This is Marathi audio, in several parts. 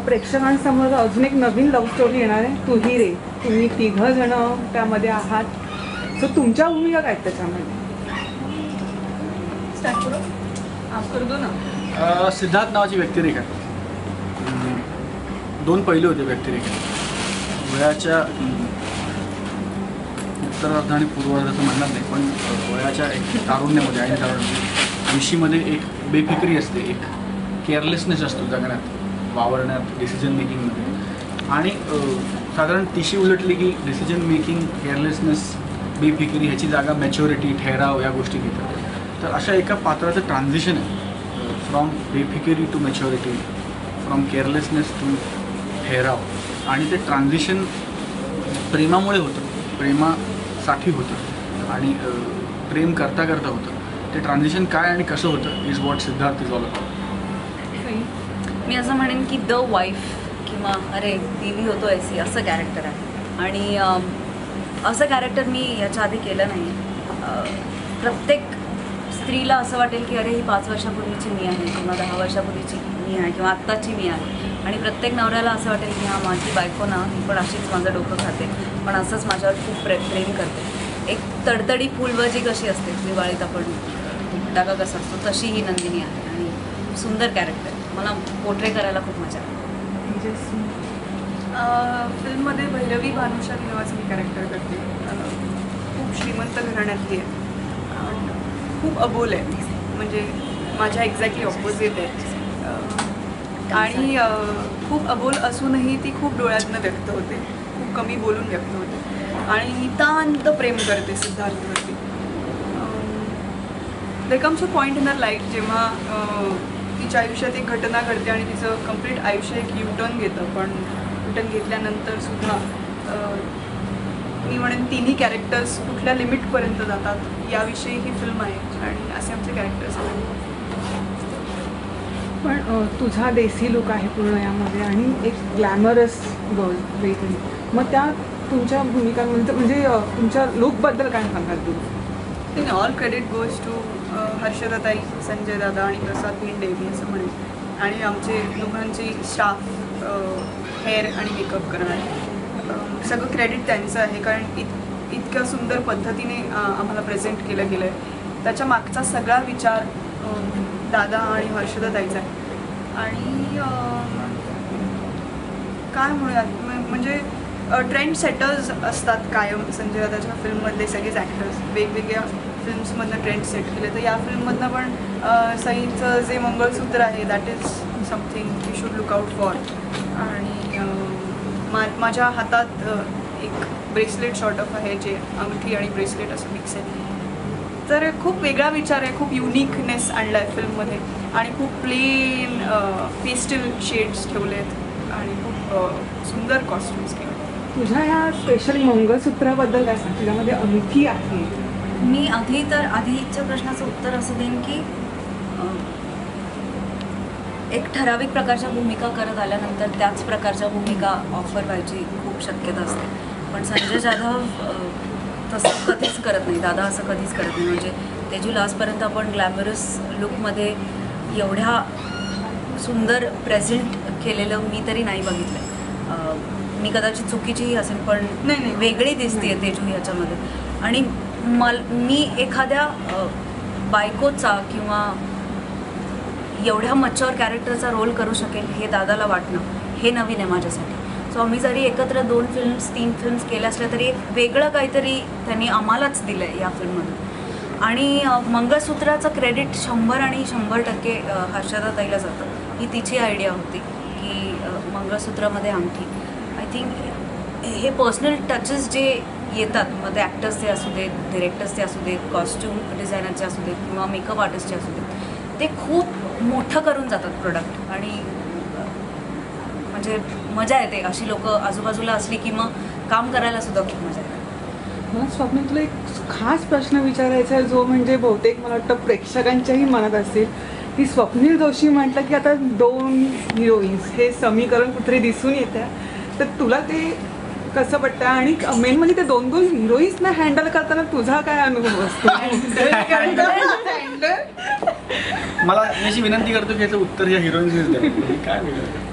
प्रेक्षकांसमोर अजून एक नवीन लव्ह स्टोरी येणार आहे, तूही रे. तुम्ही 3 जण त्यामध्ये आहात, सो तुमच्या भूमिका काय त्याच्यामध्ये? स्टार्ट करू? आप कर दो ना. सिद्धार्थ नावाची व्यक्तिरेखा, 2 पैलू होते व्यक्तिरेखेत. वयाच्या उत्तरार्ध आणि पूर्वार्धाचं म्हणणार नाही, पण वयाच्या एक तारुण्यामध्ये आणि तारुण्यामध्ये 80मध्ये एक बेफिक्री असते, एक केअरलेसनेस असतो जगण्यात, वावरण्यात, डिसिजन मेकिंगमध्ये. आणि साधारण 30 उलटली की डिसिजन मेकिंग, केअरलेसनेस, बेफिक्री ह्याची जागा मॅच्युरिटी, ठहराव या गोष्टी घेतात. तर अशा एका पात्राचं ट्रान्झिशन आहे फ्रॉम बेफिक्री to maturity, from carelessness to ठहराव. आणि ते ट्रान्झिशन प्रेमामुळे होतं, प्रेमासाठी होतं आणि प्रेम करता करता होतं. ते ट्रान्झिशन काय आणि कसं होतं is what Siddharth is all about. मी असं म्हणेन की द वाईफ किंवा अरे देवी होतो ऐसी असं कॅरेक्टर आहे. आणि असं कॅरेक्टर मी याच्या आधी केलं नाही. प्रत्येक स्त्रीला असं वाटेल की अरे ही 5 वर्षापूर्वीची मी आहे किंवा 10 वर्षापूर्वीची मी आहे किंवा आत्ताची मी आहे. आणि प्रत्येक नवऱ्याला असं वाटेल की हां माझी बायको ना ही पण अशीच माझं डोकं खाते, पण असंच माझ्यावर खूप प्रेम करते. एक तडतडी फुलबाजी कशी असते दिवाळीत आपण फटाका कसा असतो, तशी ही नंदिनी आहे. आणि सुंदर कॅरेक्टर, मला पोर्ट्रे करायला खूप मजा आली. फिल्ममध्ये भैरवी भानुशाली नावाचं मी कॅरेक्टर करते. खूप श्रीमंत घराण्यातली आहे, खूप अबोल आहे, म्हणजे माझ्या एक्झॅक्टली ऑपोजिट आहे. आणि खूप अबोल असूनही ती खूप डोळ्यातनं व्यक्त होते, खूप कमी बोलून व्यक्त होते आणि नितांत प्रेम करते सिद्धार्थवरती. There comes a point in her life जेव्हा तिच्या आयुष्यात एक घटना घडते आणि तिचं कम्प्लीट आयुष्य एक युटर्न घेतं. पण युटर्न घेतल्यानंतर सुद्धा मी म्हणेन तिन्ही कॅरेक्टर्स कुठल्या लिमिटपर्यंत जातात याविषयी ही फिल्म आहे आणि असे आमचे कॅरेक्टर्स आहेत. पण तुझा देसी लुक आहे पूर्ण यामध्ये आणि एक ग्लॅमरस गर्ल वेगळी, मग त्या तुमच्या भूमिकांमध्ये म्हणजे तुमच्या लुकबद्दल काय सांगाल तुम्ही? In all credit goes to हर्षदाताई, संजय दादा आणि प्रसाद भिंडे मी असं म्हणेन. आणि आमचे दोघांची स्टाफ, हेअर आणि मेकअप करणार, सगळं क्रेडिट त्यांचं आहे. कारण इतक्या सुंदर पद्धतीने आम्हाला प्रेझेंट केलं गेलं आहे, त्याच्या मागचा सगळा विचार दादा आणि हर्षदाताईचा आहे. आणि काय म्हणूयात म्हणजे ट्रेंड सेटर्स असतात कायम संजय दादाच्या फिल्ममधले सगळेच ॲक्टर्स. वेगवेगळ्या फिल्म्समधनं ट्रेंड सेट केले, तर या फिल्ममधनं पण सईचं जे मंगळसूत्र आहे that is something we should look out for. आणि माझ्या हातात एक ब्रेसलेट शॉर्ट ऑफ आहे जे अंगठी आणि ब्रेसलेट असं मिक्स आहे. तर खूप वेगळा विचार आहे, खूप युनिकनेस आणला आहे फिल्ममध्ये आणि खूप प्लेन पेस्टल शेड्स ठेवले आहेत आणि खूप सुंदर कॉस्ट्युम्स केले. तुझ्या ह्या स्पेशल मंगळसूत्राबद्दल काय सांग? तुझ्यामध्ये अंगठी आहे. मी आधीच्या प्रश्नाचं उत्तर असं देईन की एक ठराविक प्रकारच्या भूमिका करत आल्यानंतर त्याच प्रकारच्या भूमिका ऑफर व्हायची खूप शक्यता असते. पण संजय जाधव तसं कधीच करत नाही, दादा असं कधीच करत नाही. म्हणजे तेजू लास्टपर्यंत आपण ग्लॅमरस लुकमध्ये एवढ्या सुंदर प्रेझेंट केलेलं मी तरी नाही बघितलं. मी कदाचित चुकीचीही असेल पण नाही वेगळी दिसते तेजू ह्याच्यामध्ये. आणि मी एखाद्या बायकोचा किंवा एवढ्या मच्युअर कॅरेक्टरचा रोल करू शकेल हे दादाला वाटणं हे नवीन आहे माझ्यासाठी. सो आम्ही जरी एकत्र 2 फिल्म्स 3 फिल्म्स केल्या असल्या तरी एक वेगळं काहीतरी त्यांनी आम्हालाच दिलं आहे या फिल्ममधून. आणि मंगळसूत्राचं क्रेडिट 100 आणि 100% हर्षदाताईला जातं. ही तिची आयडिया होती की मंगळसूत्रामध्ये अंगठी. आय थिंक हे पर्सनल टचेस जे येतात, मग ते ॲक्टर्सचे असू देत, डिरेक्टर्सचे असू देत, कॉस्ट्यूम डिझायनरचे असू देत किंवा मेकअप आर्टिस्टचे असू देत, ते खूप मोठं करून जातात प्रोडक्ट. आणि म्हणजे मजा येते अशी लोक आजूबाजूला असली की मग काम करायला सुद्धा खूप मजा येते. मला स्वप्नील तुला एक खास प्रश्न विचारायचा आहे जो म्हणजे बहुतेक मला वाटतं प्रेक्षकांच्याही मनात असेल की स्वप्नील जोशी म्हटलं की आता 2 हिरोईन्स हे समीकरण कुठेतरी दिसून येतं. तर तुला ते कसं वाटतं आणि मेन म्हणजे ते 2 हिरोईन्सना हँडल करताना तुझा काय अनुभव असतो? मला मी अशी विनंती करतो की याचं उत्तर या हिरोईन्स काय वेगळं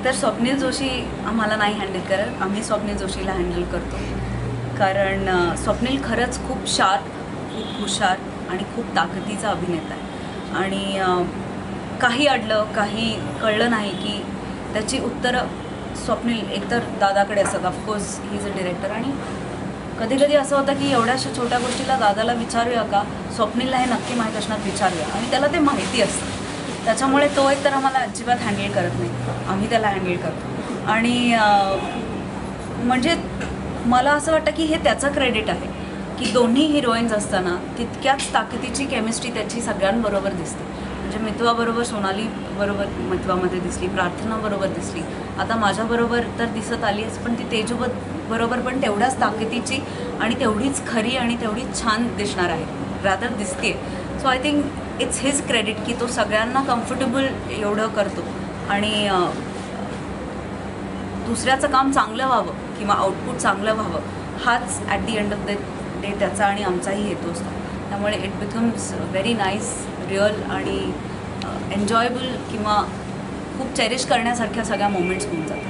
एकतर स्वप्नील जोशी आम्हाला नाही हँडल करत, आम्ही स्वप्नील जोशीला हँडल करतो. कारण स्वप्नील खरंच खूप शार्प, खूप हुशार आणि खूप ताकदीचा अभिनेता आहे. आणि काही अडलं, काही कळलं नाही की त्याची उत्तरं स्वप्नील एकतर दादाकडे असतात. Of course he is a director. आणि कधी कधी असं होतं की एवढ्याशा छोट्या गोष्टीला दादाला विचारूया का, स्वप्नीलला हे नक्की माहीत असणार विचारूया, आणि त्याला ते माहिती असतं. त्याच्यामुळे तो एक तर आम्हाला अजिबात हँडल करत नाही, आम्ही त्याला हँडल करतो. आणि म्हणजे मला असं वाटतं की हे त्याचं क्रेडिट आहे की दोन्ही हिरोईन्स असताना तितक्याच ताकदीची केमिस्ट्री त्याची सगळ्यांबरोबर दिसते. म्हणजे मितवाबरोबर सोनाली बरोबर मितवामध्ये दिसली, प्रार्थनाबरोबर दिसली, आता माझ्याबरोबर तर दिसत आलीच, पण ती तेजू बरोबर पण तेवढ्याच ताकदीची आणि तेवढीच खरी आणि तेवढीच छान दिसणार आहे, रादर दिसते. So I think it's his credit की तो सगळ्यांना कम्फर्टेबल एवढं करतो. आणि दुसऱ्याचं काम चांगलं व्हावं किंवा आउटपुट चांगलं व्हावं, हाच at the end of the day त्याचा आणि आमचाही हेतू असतो. त्यामुळे it becomes very nice, real आणि एन्जॉयबल किंवा खूप चेरिश करण्यासारख्या सगळ्या मोमेंट्स होऊन जातात.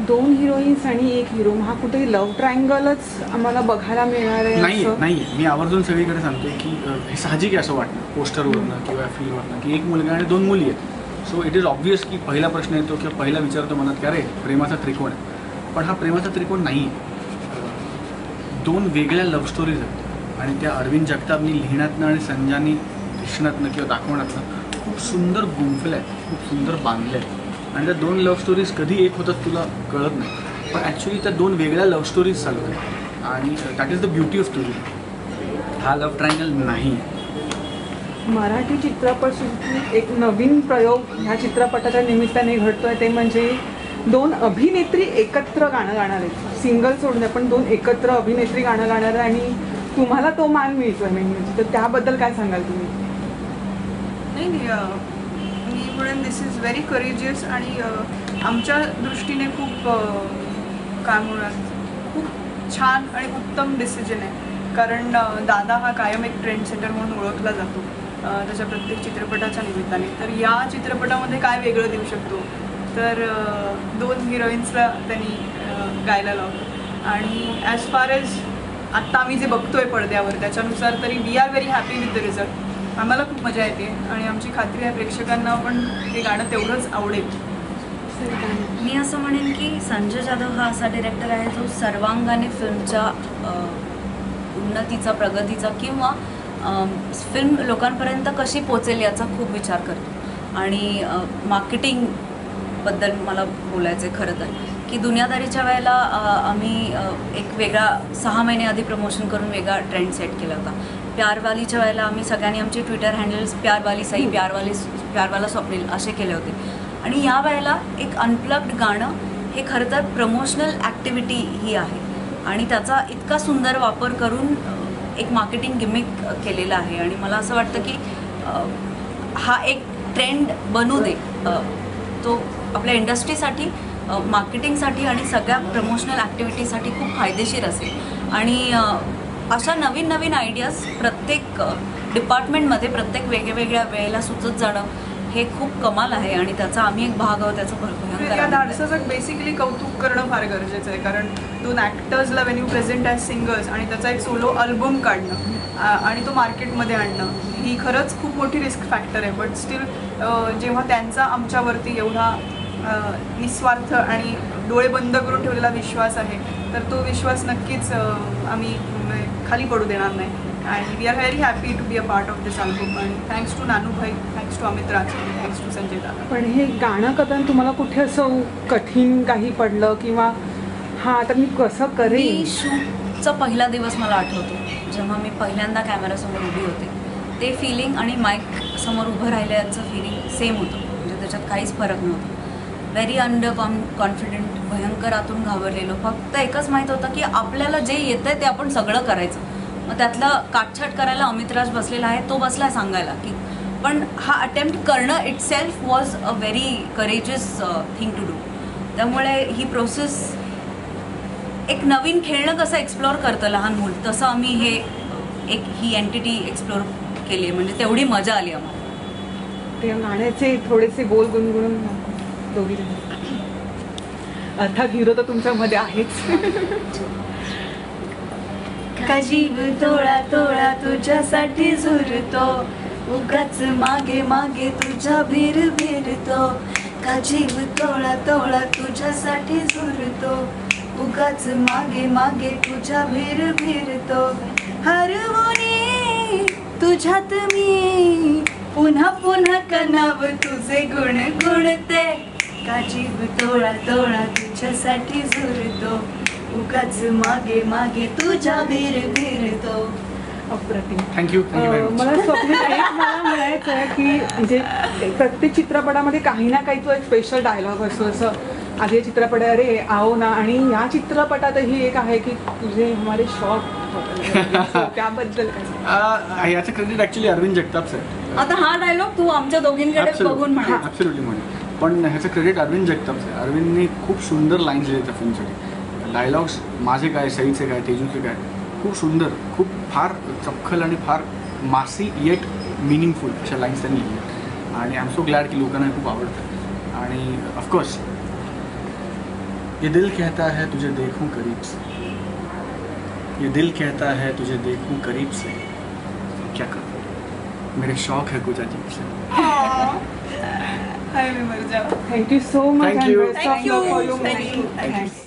2 हिरोईन्स आणि 1 हिरो, हा कुठेही लव्ह ट्रायंगलच आम्हाला बघायला मिळणार आहे नाही असं? नाही, मी आवर्जून सगळीकडे सांगतोय की हे साहजिक आहे असं वाटतं पोस्टरवरनं किंवा फिल्मवरनं की 1 मुलगा आणि 2 मुली आहेत. सो इट इज ऑब्व्हियस की पहिला प्रश्न येतो किंवा पहिला विचारतो मनात की अरे प्रेमाचा त्रिकोण आहे. पण हा प्रेमाचा त्रिकोण नाही आहे. 2 वेगळ्या लव्ह स्टोरीज आहेत आणि त्या अरविंद जगतापनी लिहिण्यातनं आणि संजयनी दिसण्यातनं किंवा दाखवण्यातनं खूप सुंदर गुंफल्या आहेत, खूप सुंदर बांधल्या आहेत. आणि त्या 2 लव्ह स्टोरीज कधी एक होतात तुला कळत नाही, पण ॲक्च्युली त्या 2 वेगळ्या लव्ह स्टोरीज चालू आहेत. आणि that is the beauty of story. हा लव्ह ट्रायंगल नाही. मराठी चित्रपटसृष्टीत एक नवीन प्रयोग ह्या चित्रपटाच्या निमित्ताने घडतोय, ते म्हणजे 2 अभिनेत्री एकत्र गाणं गाणार आहेत. सिंगल सोडून पण 2 एकत्र अभिनेत्री गाणं गाणार आहे आणि तुम्हाला तो मान मिळतोय म्हणजे, तर त्याबद्दल काय सांगाल तुम्ही? नाही, मी म्हणेन दिस इज व्हेरी करेजियस आणि आमच्या दृष्टीने खूप काय म्हणूयात, खूप छान आणि उत्तम डिसिजन आहे. कारण दादा हा कायम एक ट्रेंड सेटर म्हणून ओळखला जातो त्याच्या प्रत्येक चित्रपटाच्या निमित्ताने. तर या चित्रपटामध्ये काय वेगळं देऊ शकतो, तर 2 हिरोईन्सला त्यांनी गायला लावलं. आणि ॲज फार एज आत्ता आम्ही जे बघतोय पडद्यावर त्याच्यानुसार तरी we are very happy with the result. आम्हाला खूप मजा येते आणि आमची खात्री आहे प्रेक्षकांना पण हे गाणं तेवढंच आवडेल. मी असं म्हणेन की संजय जाधव हा असा डिरेक्टर आहे जो सर्वांगाने फिल्मच्या उन्नतीचा, प्रगतीचा किंवा फिल्म लोकांपर्यंत कशी पोचेल याचा खूप विचार करतो. आणि मार्केटिंगबद्दल मला बोलायचं आहे खरं तर, की दुनियादारीच्या वेळेला आम्ही एक वेगळा 6 महिने आधी प्रमोशन करून वेगळा ट्रेंड सेट केला होता. प्यारवालीच्या वेळेला आम्ही सगळ्यांनी आमचे ट्विटर हँडल्स प्यारवाली सई, प्यारवाला स्वप्नील असे केले होते. आणि या वेळेला एक अनप्लग्ड गाणं हे खरं तर प्रमोशनल ॲक्टिव्हिटी ही आहे आणि त्याचा इतका सुंदर वापर करून एक मार्केटिंग गिमिक केलेला आहे. आणि मला असं वाटतं की हा एक ट्रेंड बनू दे, तो आपल्या इंडस्ट्रीसाठी, मार्केटिंगसाठी आणि सगळ्या प्रमोशनल ॲक्टिव्हिटीसाठी खूप फायदेशीर असेल. आणि अशा नवीन नवीन आयडियाज प्रत्येक डिपार्टमेंटमध्ये प्रत्येक वेगवेगळ्या वेळेला सुचत जाणं हे खूप कमाल आहे आणि त्याचा आम्ही एक भाग आहोत. त्याचं भयंकर या धाडसाचं बेसिकली कौतुक करणं फार गरजेचं आहे. कारण 2 ॲक्टर्सला when you present as singers आणि त्याचा एक सोलो अल्बम काढणं आणि तो मार्केटमध्ये आणणं ही खरंच खूप मोठी रिस्क फॅक्टर आहे. बट स्टील जेव्हा त्यांचा आमच्यावरती एवढा निस्वार्थ आणि डोळे बंद करून ठेवलेला विश्वास आहे, तर तो विश्वास नक्कीच आम्ही खाली पडू देणार नाही. आणि we are very happy to be a part of this album. आणि thanks to Nanu bhai, thanks to Amit Raj, thanks to Sanjay dada. पण हे गाणं करताना तुम्हाला कुठे असं कठीण काही पडलं किंवा हां आता मी कसं करेन? मी शूटचा पहिला दिवस मला आठवतो, जेव्हा मी पहिल्यांदा कॅमेरासमोर उभी होते, ते फिलिंग आणि माईक समोर उभं राहिल्याचं फिलिंग सेम होतं. म्हणजे त्याच्यात काहीच फरक नव्हता. व्हेरी अंडर कॉन्फिडंट, भयंकर आतून घाबरलेलो. फक्त एकच माहीत होतं की आपल्याला जे येतं आहे ते आपण सगळं करायचं. मग त्यातला काटछाट करायला अमितराज बसलेला आहे, तो बसला आहे सांगायला की पण हा अटेम्प्ट करणं itself was a very courageous thing to do. त्यामुळे ही प्रोसेस एक नवीन खेळणं कसं एक्सप्लोअर करतं लहान मूल, तसं आम्ही हे ही एंटिटी एक्सप्लोअर केली आहे. म्हणजे तेवढी मजा आली आम्हाला. ते गाण्याचे थोडेसे बोल गुणगुणून दोघी अर्थात हिरो तर तुमच्यामध्ये आहेच. का जीव तोळा तोळा तुझ्यासाठी झुरतो, उगाच मागे मागे तुझ्या भीर भिरतो. का जीव तोळा तोळा तुझ्यासाठी झुरतो, उगाच मागे मागे तुझ्या भीर भिरतो. हरवून तुझ्यात मी पुन्हा पुन्हा कनाव तुझे गुण गुणते. का जीव तोळा तोळा तुझ्यासाठी झुरतो, उगाच मागे मागे तुझ्या भीर भिरतो. अप्रतिम. थँक्यू मला स्वप्न एक मला म्हणायचं आहे की म्हणजे प्रत्येक चित्रपटामध्ये काही ना काही तो एक स्पेशल डायलॉग असतो. असं आधी चित्रपट आहे अरे आओ ना, आणि या चित्रपटातही एक आहे की तुझे हमारे शॉक त्याबद्दल काय? याचं credit actually Arvind Jagtap sir. आता हा डायलॉग तू आमच्या दोघींकडे बघून म्हणा. ॲब्सोल्युटली म्हणे, पण ह्याचं क्रेडिट अरविंद जगताप सर. अरविंदने खूप सुंदर लाईन्स दिले त्या फिल्मसाठी. डायलॉग्स माझे काय, सईचे काय, तेजूचे काय, खूप सुंदर, खूप फार चपखल आणि फार मासी येट मिनिंगफुल अशा लाईन्स त्यांनी लिहिल्या. आणि आय एम सो ग्लॅड की लोकांना हे खूप आवडतं. आणि ऑफकोर्स ये दिल कहता है तुझे देखूं करीब से, ये दिल कहता है तुझे देखूं करीब से, क्या करूं मेरे शौक है कुछ अजीब से. हाय मी मर जावा. Thank you so much. Thank you. Thank you.